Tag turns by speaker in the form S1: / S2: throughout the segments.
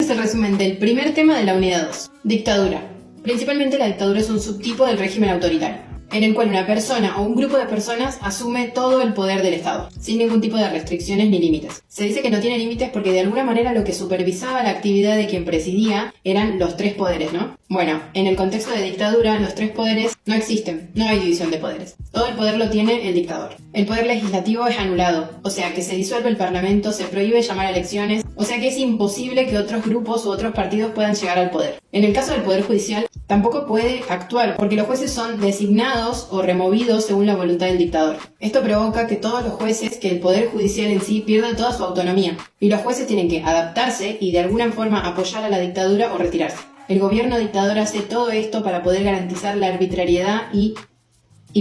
S1: es el resumen del primer tema de la unidad 2. Dictadura. Principalmente la dictadura es un subtipo del régimen autoritario, en el cual una persona o un grupo de personas asume todo el poder del Estado, sin ningún tipo de restricciones ni límites. Se dice que no tiene límites porque de alguna manera lo que supervisaba la actividad de quien presidía eran los tres poderes, ¿no? Bueno, en el contexto de dictadura, los tres poderes no existen, no hay división de poderes. Todo el poder lo tiene el dictador. El poder legislativo es anulado, o sea que se disuelve el parlamento, se prohíbe llamar a elecciones, o sea que es imposible que otros grupos u otros partidos puedan llegar al poder. En el caso del poder judicial, tampoco puede actuar porque los jueces son designados o removidos según la voluntad del dictador. Esto provoca que todos los jueces, que el poder judicial en sí pierda toda su autonomía, y los jueces tienen que adaptarse y de alguna forma apoyar a la dictadura o retirarse. El gobierno dictador hace todo esto para poder garantizar la arbitrariedad y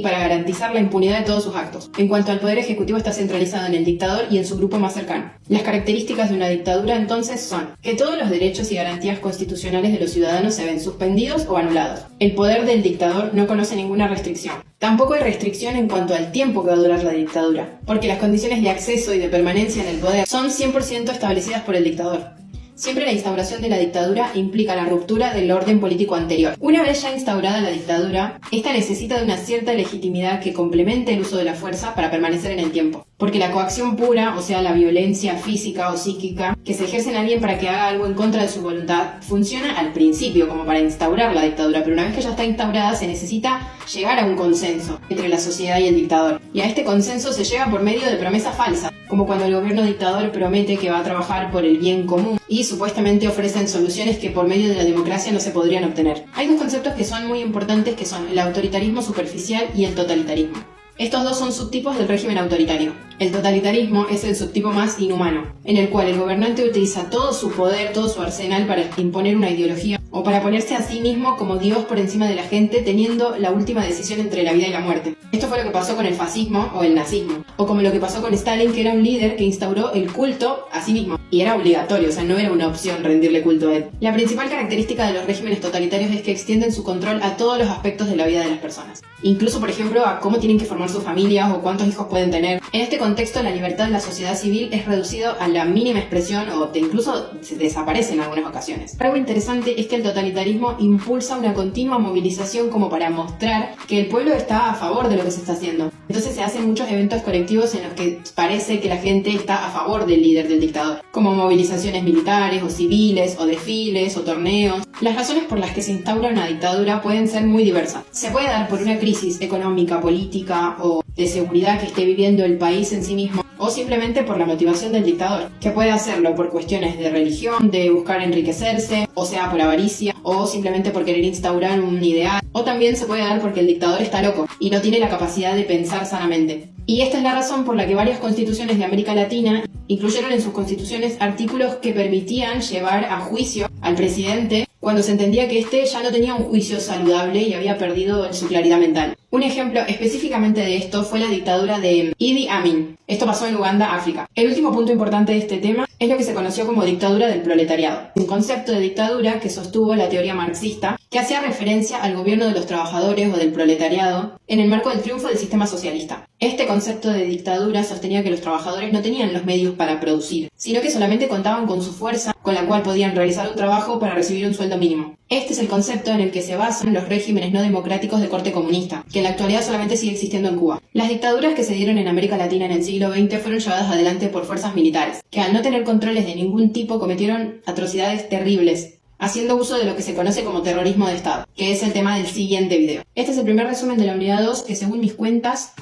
S1: para garantizar la impunidad de todos sus actos. En cuanto al poder ejecutivo, está centralizado en el dictador y en su grupo más cercano. Las características de una dictadura entonces son que todos los derechos y garantías constitucionales de los ciudadanos se ven suspendidos o anulados. El poder del dictador no conoce ninguna restricción. Tampoco hay restricción en cuanto al tiempo que va a durar la dictadura, porque las condiciones de acceso y de permanencia en el poder son 100% establecidas por el dictador. Siempre la instauración de la dictadura implica la ruptura del orden político anterior. Una vez ya instaurada la dictadura, esta necesita de una cierta legitimidad que complemente el uso de la fuerza para permanecer en el tiempo. Porque la coacción pura, o sea, la violencia física o psíquica, que se ejerce en alguien para que haga algo en contra de su voluntad, funciona al principio como para instaurar la dictadura, pero una vez que ya está instaurada se necesita llegar a un consenso entre la sociedad y el dictador. Y a este consenso se llega por medio de promesas falsas, como cuando el gobierno dictador promete que va a trabajar por el bien común y supuestamente ofrecen soluciones que por medio de la democracia no se podrían obtener. Hay dos conceptos que son muy importantes, que son el autoritarismo superficial y el totalitarismo. Estos dos son subtipos del régimen autoritario. El totalitarismo es el subtipo más inhumano, en el cual el gobernante utiliza todo su poder, todo su arsenal para imponer una ideología o para ponerse a sí mismo como Dios por encima de la gente, teniendo la última decisión entre la vida y la muerte. Esto fue lo que pasó con el fascismo o el nazismo, o como lo que pasó con Stalin, que era un líder que instauró el culto a sí mismo, y era obligatorio, o sea, no era una opción rendirle culto a él. La principal característica de los regímenes totalitarios es que extienden su control a todos los aspectos de la vida de las personas, incluso por ejemplo a cómo tienen que formar sus familias o cuántos hijos pueden tener. En este contexto, la libertad de la sociedad civil es reducido a la mínima expresión o incluso se desaparece en algunas ocasiones. Algo interesante es que el totalitarismo impulsa una continua movilización como para mostrar que el pueblo está a favor de lo que se está haciendo. Entonces se hacen muchos eventos colectivos en los que parece que la gente está a favor del líder del dictador, como movilizaciones militares o civiles o desfiles o torneos. Las razones por las que se instaura una dictadura pueden ser muy diversas. Se puede dar por una crisis económica, política o de seguridad que esté viviendo el país en sí mismo, o simplemente por la motivación del dictador, que puede hacerlo por cuestiones de religión, de buscar enriquecerse, o sea, por avaricia, o simplemente por querer instaurar un ideal, o también se puede dar porque el dictador está loco y no tiene la capacidad de pensar sanamente. Y esta es la razón por la que varias constituciones de América Latina incluyeron en sus constituciones artículos que permitían llevar a juicio al presidente cuando se entendía que éste ya no tenía un juicio saludable y había perdido su claridad mental. Un ejemplo específicamente de esto fue la dictadura de Idi Amin. Esto pasó en Uganda, África. El último punto importante de este tema es lo que se conoció como dictadura del proletariado, un concepto de dictadura que sostuvo la teoría marxista, que hacía referencia al gobierno de los trabajadores o del proletariado en el marco del triunfo del sistema socialista. Este concepto de dictadura sostenía que los trabajadores no tenían los medios para producir, sino que solamente contaban con su fuerza, con la cual podían realizar un trabajo para recibir un sueldo mínimo. Este es el concepto en el que se basan los regímenes no democráticos de corte comunista, que en la actualidad solamente sigue existiendo en Cuba. Las dictaduras que se dieron en América Latina en el siglo XX fueron llevadas adelante por fuerzas militares, que al no tener controles de ningún tipo cometieron atrocidades terribles, haciendo uso de lo que se conoce como terrorismo de Estado, que es el tema del siguiente video. Este es el primer resumen de la unidad 2, que según mis cuentas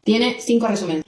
S1: tiene 5 resúmenes.